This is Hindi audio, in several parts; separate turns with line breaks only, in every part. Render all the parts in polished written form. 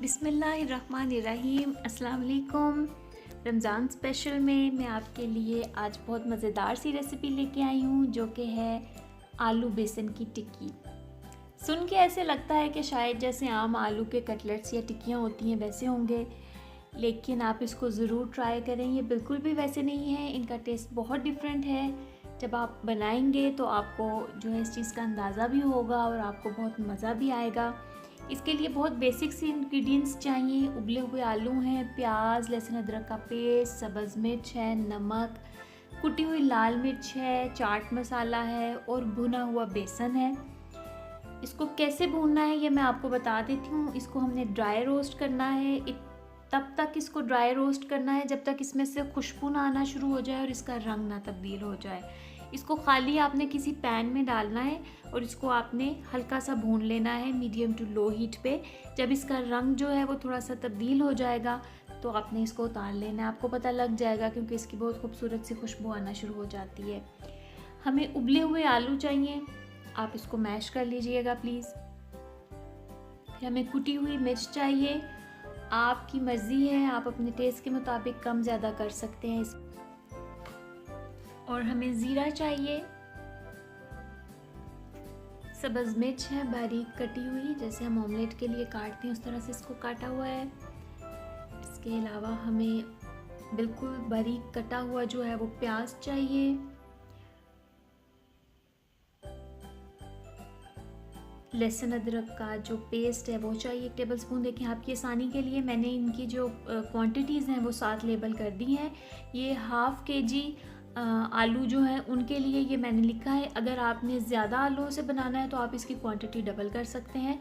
बिस्मिल्लाहिर्रहमानिर्रहीम। अस्सलाम वालेकुम। रमज़ान स्पेशल में मैं आपके लिए आज बहुत मज़ेदार सी रेसिपी लेके आई हूँ जो कि है आलू बेसन की टिक्की। सुन के ऐसे लगता है कि शायद जैसे आम आलू के कटलेट्स या टिक्कियाँ होती हैं वैसे होंगे, लेकिन आप इसको ज़रूर ट्राई करें। ये बिल्कुल भी वैसे नहीं है, इनका टेस्ट बहुत डिफरेंट है। जब आप बनाएंगे तो आपको जो है इस चीज़ का अंदाज़ा भी होगा और आपको बहुत मज़ा भी आएगा। इसके लिए बहुत बेसिक सी इंग्रेडिएंट्स चाहिए। उबले हुए आलू हैं, प्याज, लहसुन अदरक का पेस्ट, सब्ज़ मिर्च है, नमक, कुटी हुई लाल मिर्च है, चाट मसाला है और भुना हुआ बेसन है। इसको कैसे भूनना है ये मैं आपको बता देती हूँ। इसको हमने ड्राई रोस्ट करना है। तब तक इसको ड्राई रोस्ट करना है जब तक इसमें से खुशबू ना आना शुरू हो जाए और इसका रंग ना तब्दील हो जाए। इसको खाली आपने किसी पैन में डालना है और इसको आपने हल्का सा भून लेना है मीडियम टू लो हीट पे। जब इसका रंग जो है वो थोड़ा सा तब्दील हो जाएगा तो आपने इसको उतार लेना है। आपको पता लग जाएगा क्योंकि इसकी बहुत खूबसूरत सी खुशबू आना शुरू हो जाती है। हमें उबले हुए आलू चाहिए, आप इसको मैश कर लीजिएगा प्लीज़। फिर हमें कुटी हुई मिर्च चाहिए, आपकी मर्ज़ी है, आप अपने टेस्ट के मुताबिक कम ज़्यादा कर सकते हैं। और हमें ज़ीरा चाहिए, सब्ज़ मिर्च है बारीक कटी हुई, जैसे हम ऑमलेट के लिए काटते हैं उस तरह से इसको काटा हुआ है। इसके अलावा हमें बिल्कुल बारीक कटा हुआ जो है वो प्याज चाहिए, लहसुन अदरक का जो पेस्ट है वो चाहिए 1 टेबल स्पून। देखिए आपकी आसानी के लिए मैंने इनकी जो क्वांटिटीज़ हैं वो साथ लेबल कर दी हैं। ये हाफ़ kg आलू जो हैं उनके लिए ये मैंने लिखा है। अगर आपने ज़्यादा आलूओं से बनाना है तो आप इसकी क्वांटिटी डबल कर सकते हैं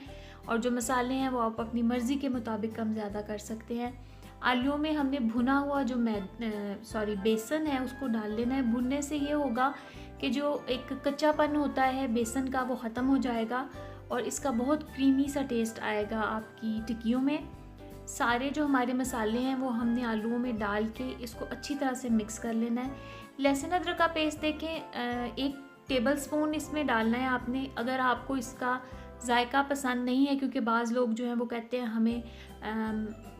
और जो मसाले हैं वो आप अपनी मर्ज़ी के मुताबिक कम ज़्यादा कर सकते हैं। आलूओं में हमने भुना हुआ जो बेसन है उसको डाल लेना है। भुनने से ये होगा कि जो एक कच्चापन होता है बेसन का वो ख़त्म हो जाएगा और इसका बहुत क्रीमी सा टेस्ट आएगा आपकी टिक्कियों में। सारे जो हमारे मसाले हैं वो हमने आलूओं में डाल के इसको अच्छी तरह से मिक्स कर लेना है। लहसुन अदरक का पेस्ट देखें 1 टेबल स्पून इसमें डालना है आपने। अगर आपको इसका जायका पसंद नहीं है, क्योंकि बाज़ लोग जो हैं वो कहते हैं हमें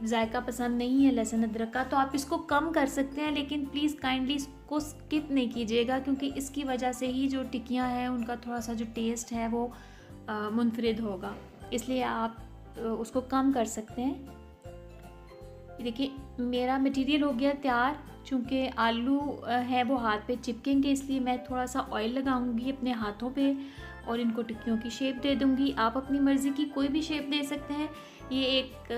जायका पसंद नहीं है लहसुन अदरक का, तो आप इसको कम कर सकते हैं, लेकिन प्लीज़ काइंडली इसको स्किप नहीं कीजिएगा क्योंकि इसकी वजह से ही जो टिक्कियाँ हैं उनका थोड़ा सा जो टेस्ट है वो मुनफरिद होगा, इसलिए आप उसको कम कर सकते हैं। देखिए मेरा मटेरियल हो गया तैयार। चूँकि आलू है वो हाथ पे चिपकेंगे इसलिए मैं थोड़ा सा ऑयल लगाऊंगी अपने हाथों पे और इनको टिक्कियों की शेप दे दूंगी। आप अपनी मर्ज़ी की कोई भी शेप दे सकते हैं। ये एक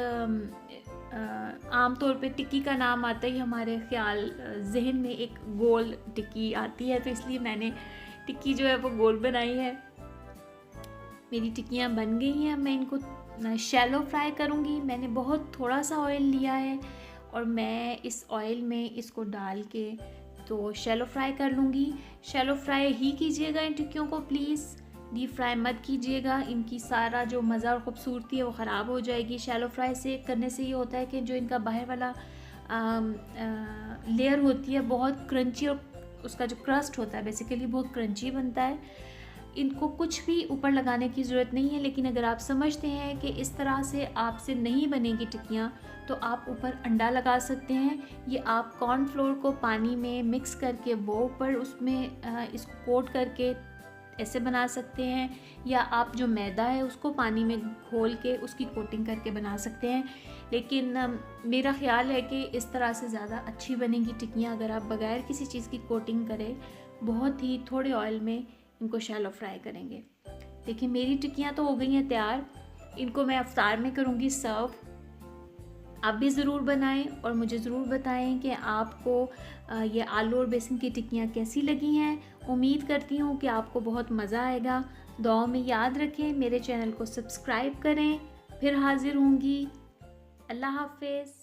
आम तौर पे टिक्की का नाम आता ही हमारे ख्याल जहन में एक गोल टिक्की आती है, तो इसलिए मैंने टिक्की जो है वो गोल बनाई है। मेरी टिक्कियाँ बन गई हैं। मैं इनको शैलो फ्राई करूँगी। मैंने बहुत थोड़ा सा ऑयल लिया है और मैं इस ऑयल में इसको डाल के तो शैलो फ्राई कर लूँगी। शैलो फ्राई ही कीजिएगा इन टिक्कियों को, प्लीज़ डीप फ्राई मत कीजिएगा। इनकी सारा जो मज़ा और ख़ूबसूरती है वो ख़राब हो जाएगी। शैलो फ्राई से करने से ये होता है कि जो इनका बाहर वाला लेयर होती है बहुत क्रंची और उसका जो क्रस्ट होता है बेसिकली बहुत क्रंची बनता है। इनको कुछ भी ऊपर लगाने की ज़रूरत नहीं है, लेकिन अगर आप समझते हैं कि इस तरह से आपसे नहीं बनेगी टिक्कियाँ तो आप ऊपर अंडा लगा सकते हैं। ये आप कॉर्नफ्लोर को पानी में मिक्स करके वो ऊपर उसमें इसको कोट करके ऐसे बना सकते हैं, या आप जो मैदा है उसको पानी में घोल के उसकी कोटिंग करके बना सकते हैं। लेकिन मेरा ख़्याल है कि इस तरह से ज़्यादा अच्छी बनेगी टिक्कियाँ अगर आप बग़ैर किसी चीज़ की कोटिंग करें, बहुत ही थोड़े ऑयल में इनको शैलो फ्राई करेंगे। देखिए मेरी टिक्कियाँ तो हो गई हैं तैयार। इनको मैं इफ्तार में करूँगी सर्व। आप भी ज़रूर बनाएं और मुझे ज़रूर बताएं कि आपको ये आलू और बेसन की टिक्कियाँ कैसी लगी हैं। उम्मीद करती हूँ कि आपको बहुत मज़ा आएगा। दुआओं में याद रखें, मेरे चैनल को सब्सक्राइब करें। फिर हाज़िर होंगी। अल्लाह हाफ़िज़।